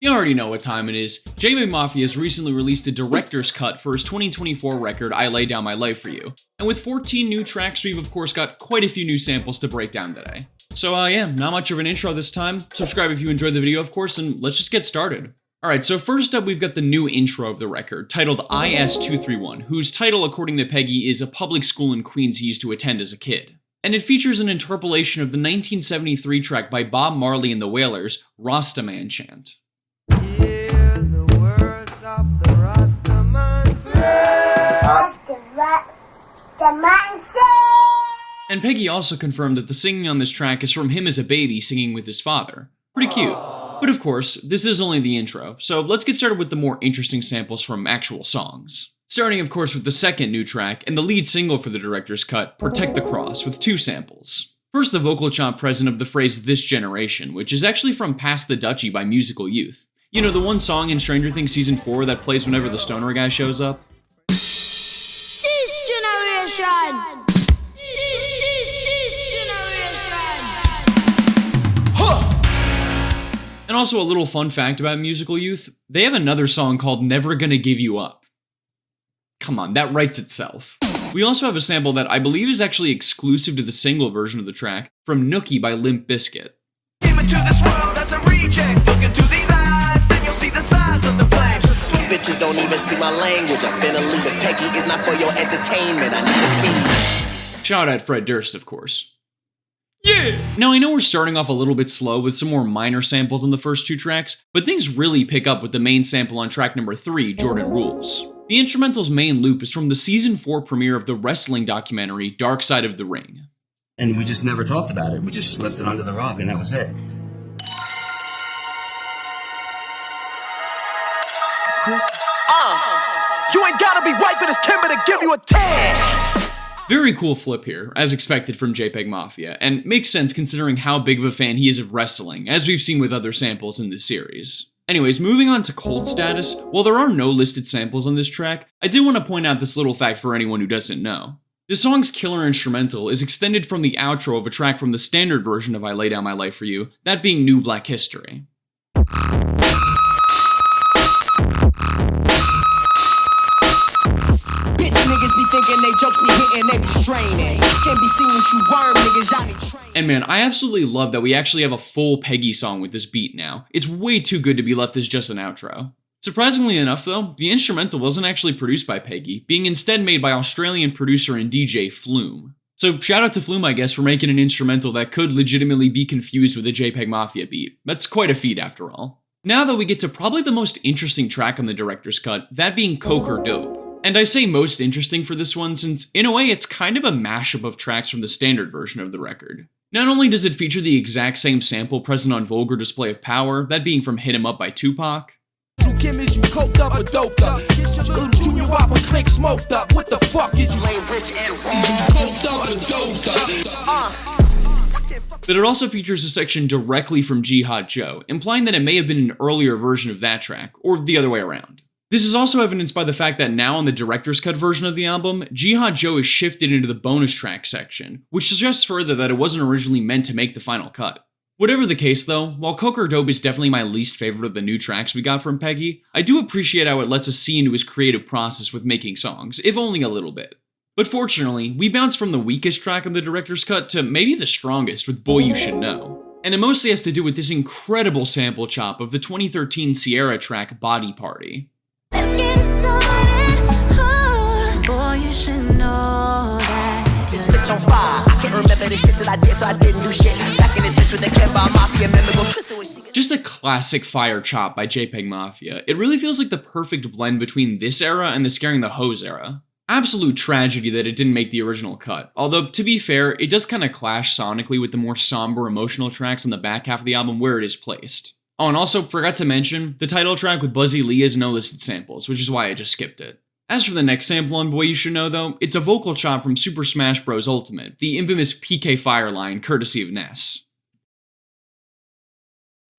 You already know what time it is. JPEGMAFIA has recently released a director's cut for his 2024 record, I Lay Down My Life For You. And with 14 new tracks, we've of course got quite a few new samples to break down today. So yeah, not much of an intro this time. Subscribe if you enjoyed the video, of course, and let's just get started. Alright, so first up we've got the new intro of the record, titled IS-231, whose title, according to Peggy, is a public school in Queens he used to attend as a kid. And it features an interpolation of the 1973 track by Bob Marley and the Wailers, Rastaman Chant. Hear the words of the Rastaman say. And Peggy also confirmed that the singing on this track is from him as a baby singing with his father. Pretty cute. But of course, this is only the intro, so let's get started with the more interesting samples from actual songs. Starting of course with the second new track, and the lead single for the director's cut, Protect the Cross, with two samples. First, the vocal chop present of the phrase This Generation, which is actually from Pass the Dutchie by Musical Youth. You know, the one song in Stranger Things Season 4 that plays whenever the stoner guy shows up? This generation! This generation! And also a little fun fact about Musical Youth, they have another song called Never Gonna Give You Up. Come on, that writes itself. We also have a sample that I believe is actually exclusive to the single version of the track, from Nookie by Limp Bizkit. Came into this world as a reject. Look into these eyes, then you'll see the size of the flames. You bitches don't even speak my language. I'm finna leave this Peggy is not for your entertainment. I need to feed. Shout out Fred Durst, of course. Yeah! Now I know we're starting off a little bit slow with some more minor samples on the first two tracks, but things really pick up with the main sample on track number 3, Jordan Rules. The instrumental's main loop is from the Season 4 premiere of the wrestling documentary, Dark Side of the Ring. And we just never talked about it. We just swept it under the rug and that was it. You ain't gotta be white for this Kimber to give you a 10. Very cool flip here, as expected from JPEGMAFIA, and makes sense considering how big of a fan he is of wrestling, as we've seen with other samples in this series. Anyways, moving on to cult status, while there are no listed samples on this track, I did want to point out this little fact for anyone who doesn't know. The song's killer instrumental is extended from the outro of a track from the standard version of I Lay Down My Life For You, that being New Black History. Bitch niggas be thinking they jokes be hitting, they be straining. Can't be seen with you worm niggas, y'all need training. And man, I absolutely love that we actually have a full Peggy song with this beat now. It's way too good to be left as just an outro. Surprisingly enough though, the instrumental wasn't actually produced by Peggy, being instead made by Australian producer and DJ Flume. So shout out to Flume, I guess, for making an instrumental that could legitimately be confused with a JPEGMAFIA beat. That's quite a feat after all. Now that we get to probably the most interesting track on the director's cut, that being Coke or Dope. And I say most interesting for this one since, in a way, it's kind of a mashup of tracks from the standard version of the record. Not only does it feature the exact same sample present on Vulgar Display of Power, that being from Hit 'Em Up by Tupac. Kim, is you coked up or doped up? Get your little junior wop and click smoked up. What the fuck is you? Lame, rich, and Coked up or doped up? But it also features a section directly from Jihad Joe, implying that it may have been an earlier version of that track, or the other way around. This is also evidenced by the fact that now on the director's cut version of the album, Jihad Joe is shifted into the bonus track section, which suggests further that it wasn't originally meant to make the final cut. Whatever the case though, while Coke or Dope is definitely my least favorite of the new tracks we got from Peggy, I do appreciate how it lets us see into his creative process with making songs, if only a little bit. But fortunately, we bounce from the weakest track on the director's cut to maybe the strongest with Boy You Should Know. And it mostly has to do with this incredible sample chop of the 2013 Sierra track Body Party. Let's get started. Oh, boy, you should know that. this bitch on fire. I can't remember the shit that I did, so I didn't do shit. Back in this bitch with the JPEGMAFIA member, go crystal when she Just a classic fire chop by JPEGMAFIA. It really feels like the perfect blend between this era and the Scaring the Hose era. Absolute tragedy that it didn't make the original cut, although to be fair, it does kinda clash sonically with the more somber emotional tracks on the back half of the album where it is placed. Oh, and also, forgot to mention, the title track with Buzzy Lee has no listed samples, which is why I just skipped it. As for the next sample on Boy You Should Know though, it's a vocal chop from Super Smash Bros. Ultimate, the infamous PK Fire line courtesy of Ness.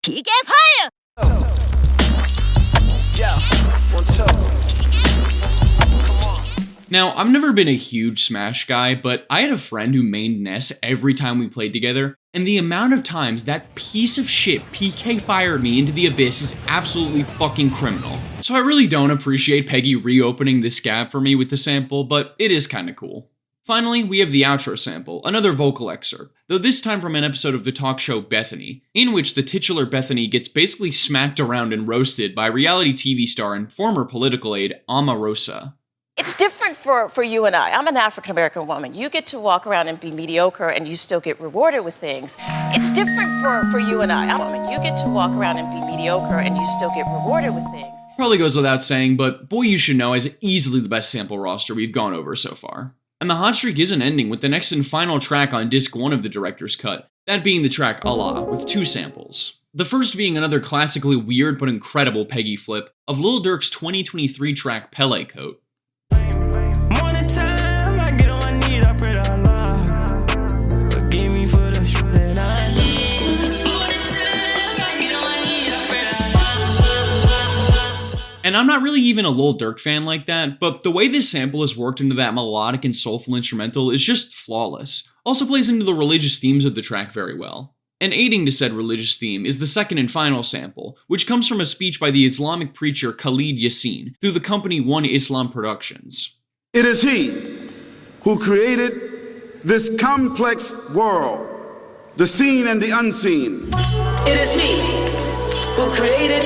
PK Fire! Yo, 1, 2. Now, I've never been a huge Smash guy, but I had a friend who mained Ness every time we played together, and the amount of times that piece of shit PK fired me into the abyss is absolutely fucking criminal. So I really don't appreciate Peggy reopening this gap for me with the sample, but it is kinda cool. Finally, we have the outro sample, another vocal excerpt, though this time from an episode of the talk show Bethany, in which the titular Bethany gets basically smacked around and roasted by reality TV star and former political aide Omarosa. It's different for you and I. I'm an African-American woman. You get to walk around and be mediocre and you still get rewarded with things. It's different for you and I. I'm a woman. You get to walk around and be mediocre and you still get rewarded with things. Probably goes without saying, but Boy You Should Know is easily the best sample roster we've gone over so far. And the hot streak isn't ending with the next and final track on disc 1 of the director's cut, that being the track Allah, with 2 samples. The first being another classically weird but incredible Peggy flip of Lil Durk's 2023 track Pele Coat. And I'm not really even a Lil Durk fan like that, but the way this sample is worked into that melodic and soulful instrumental is just flawless. Also plays into the religious themes of the track very well. And aiding to said religious theme is the second and final sample, which comes from a speech by the Islamic preacher Khalid Yassine through the company One Islam Productions. It is He who created this complex world, the seen and the unseen. It is He who created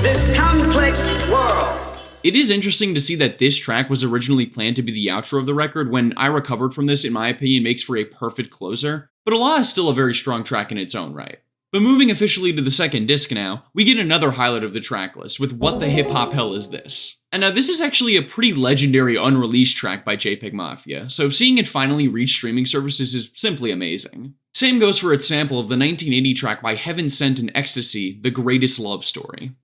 this complex world. It is interesting to see that this track was originally planned to be the outro of the record when I Recovered From This, in my opinion, makes for a perfect closer, but Allah is still a very strong track in its own right. But moving officially to the second disc now, we get another highlight of the track list with What the Hip Hop Hell Is This? And now this is actually a pretty legendary unreleased track by JPEGMAFIA, so seeing it finally reach streaming services is simply amazing. Same goes for its sample of the 1980 track by Heaven Sent and Ecstasy, The Greatest Love Story.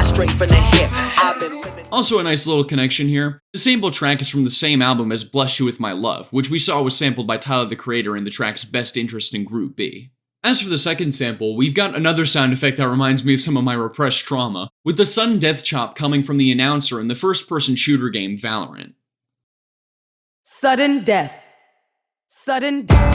Straight from the hip. I've been living. Also a nice little connection here. The sample track is from the same album as Bless You With My Love, which we saw was sampled by Tyler the Creator in the track's Best Interest in Group B. As for the second sample, we've got another sound effect that reminds me of some of my repressed trauma, with the sudden death chop coming from the announcer in the first-person shooter game Valorant. Sudden death. Sudden death.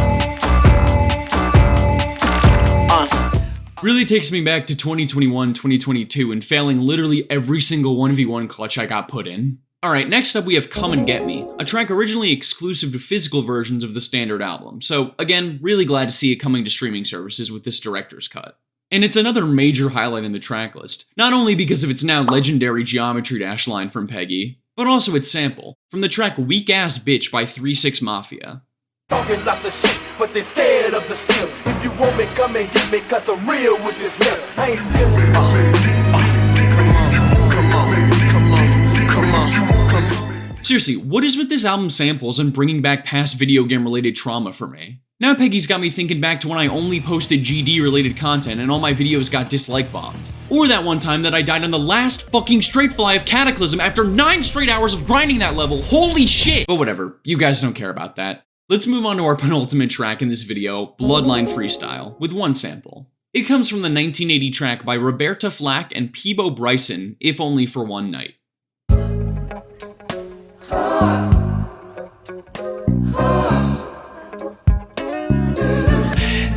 Really takes me back to 2021-2022 and failing literally every single 1v1 clutch I got put in. Alright, next up we have Come and Get Me, a track originally exclusive to physical versions of the standard album, so again, really glad to see it coming to streaming services with this director's cut. And it's another major highlight in the track list, not only because of its now legendary Geometry Dash line from Peggy, but also its sample, from the track Weak Ass Bitch by 3-6 Talking lots of shit, but they scared of the steel. If you want me, come and get me, cause I'm real with this hip. I ain't still. Seriously, what is with this album's samples and bringing back past video game related trauma for me? Now Peggy's got me thinking back to when I only posted GD related content and all my videos got dislike bombed. Or that one time that I died on the last fucking straight fly of Cataclysm after 9 straight hours of grinding that level, holy shit! But whatever, you guys don't care about that. Let's move on to our penultimate track in this video, Bloodline Freestyle, with one sample. It comes from the 1980 track by Roberta Flack and Peebo Bryson, If Only for One Night.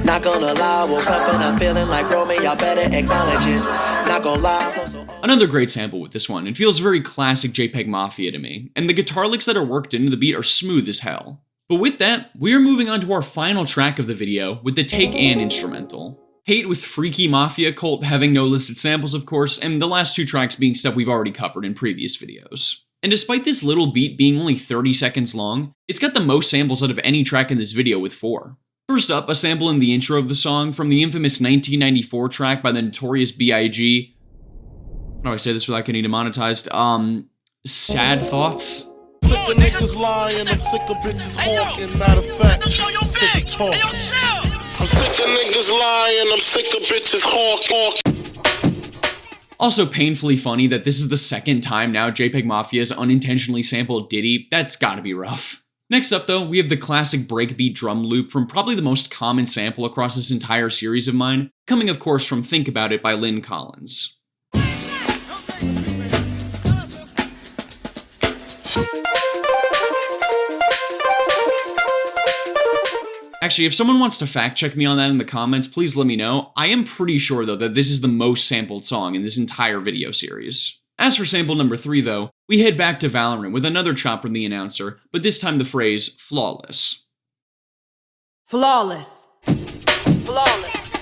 Not gonna lie, woke up and I'm feeling like Roman, y'all better acknowledge it. Not gonna lie. Another great sample with this one, it feels very classic JPEGMAFIA to me, and the guitar licks that are worked into the beat are smooth as hell. But with that, we are moving on to our final track of the video with the Take An instrumental. Hate with Freaky Mafia Cult having no listed samples of course, and the last 2 tracks being stuff we've already covered in previous videos. And despite this little beat being only 30 seconds long, it's got the most samples out of any track in this video with 4. First up, a sample in the intro of the song from the infamous 1994 track by the Notorious B.I.G. How do I say this without getting demonetized? Sad Thoughts? Sick of niggas lying, I'm sick of bitches hawking. Matter of fact, I'm sick of talking. I'm sick of niggas lying, I'm sick of bitches hawking. Also painfully funny that this is the second time now JPEGMAFIA has unintentionally sampled Diddy. That's gotta be rough. Next up though, we have the classic breakbeat drum loop from probably the most common sample across this entire series of mine, coming of course from Think About It by Lynn Collins. Actually, if someone wants to fact check me on that in the comments, please let me know. I am pretty sure though that this is the most sampled song in this entire video series. As for sample number 3 though, we head back to Valorant with another chop from the announcer, but this time the phrase, flawless. Flawless. Flawless.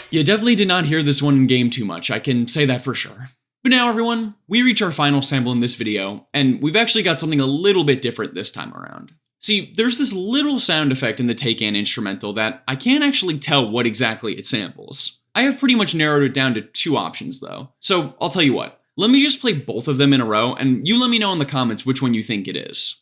You definitely did not hear this one in game too much, I can say that for sure. But now everyone, we reach our final sample in this video, and we've actually got something a little bit different this time around. See, there's this little sound effect in the Take An instrumental that I can't actually tell what exactly it samples. I have pretty much narrowed it down to 2 options though, so I'll tell you what. Let me just play both of them in a row, and you let me know in the comments which one you think it is.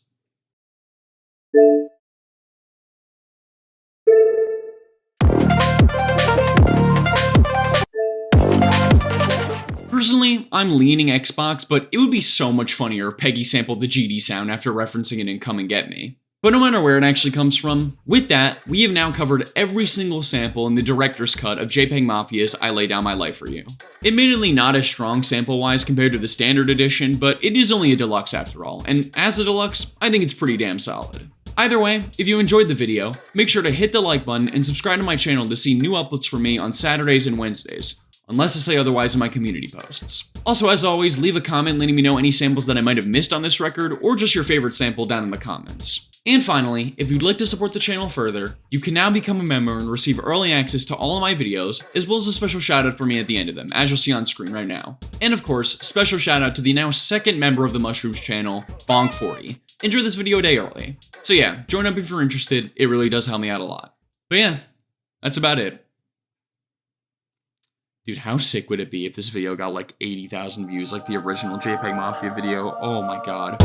Personally, I'm leaning Xbox, but it would be so much funnier if Peggy sampled the GD sound after referencing it in Come and Get Me. But no matter where it actually comes from, with that, we have now covered every single sample in the director's cut of JPEGMAFIA's I Lay Down My Life For You. Admittedly not as strong sample-wise compared to the standard edition, but it is only a deluxe after all, and as a deluxe, I think it's pretty damn solid. Either way, if you enjoyed the video, make sure to hit the like button and subscribe to my channel to see new uploads from me on Saturdays and Wednesdays, unless I say otherwise in my community posts. Also, as always, leave a comment letting me know any samples that I might have missed on this record, or just your favorite sample down in the comments. And finally, if you'd like to support the channel further, you can now become a member and receive early access to all of my videos, as well as a special shout out for me at the end of them, as you'll see on screen right now. And of course, special shout out to the now 2nd member of the Mushroomz channel, Bonk40. Enjoy this video a day early. So yeah, join up if you're interested, it really does help me out a lot. But yeah, that's about it. Dude, how sick would it be if this video got like 80,000 views like the original JPEGMAFIA video? Oh my god.